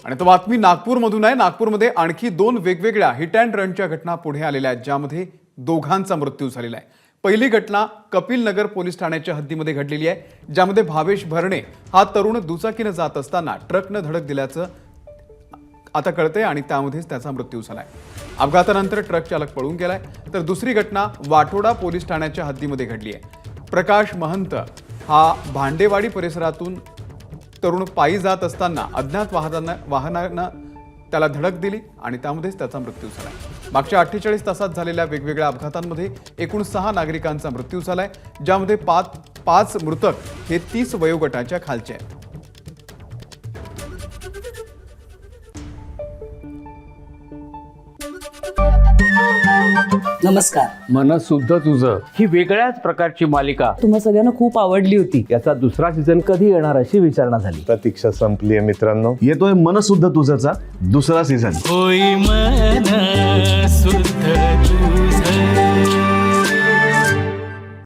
आणि तो बातमी नागपूरमधून आहे। नागपूरमध्ये आणखी 2 वेगवेगळ्या हिट अँड रनच्या घटना पुढे आलेल्या आहेत, ज्यामध्ये दोघांचा मृत्यू झालेला आहे। पहिली घटना कपिल नगर पोलीस ठाण्याच्या हद्दीमध्ये घडलेली आहे, ज्यामध्ये भावेश भरणे हा तरुण दुचाकीने जात असताना ट्रकने धडक दिल्याचं आता कळतंय आणि त्यामध्येच त्याचा मृत्यू झालाय। अपघातानंतर ट्रक चालक पळून गेलाय। तर दुसरी घटना वाटोडा पोलीस ठाण्याच्या हद्दीमध्ये घडली आहे। प्रकाश महंत हा भांडेवाडी परिसरातून तरुण पायी जात असताना अज्ञात वाहनानं त्याला धडक दिली आणि त्यामध्येच त्याचा मृत्यू झाला। मागच्या 48 तासात झालेल्या वेगवेगळ्या अपघातांमध्ये एकूण 6 नागरिकांचा मृत्यू झालाय, ज्यामध्ये 5 मृतक हे 30 वयोगटाच्या खालचे आहेत। नमस्कार। मन शुद्ध तुझं ही वेगळ्याच प्रकारची मालिका तुम्हा सगळ्यांना खूप आवडली होती। याचा दुसरा सीझन कधी येणार अशी विचारणा झाली। प्रतीक्षा संपली आहे मित्रांनो। येतोय मन शुद्ध तुझंचा दुसरा सीझन। होई मन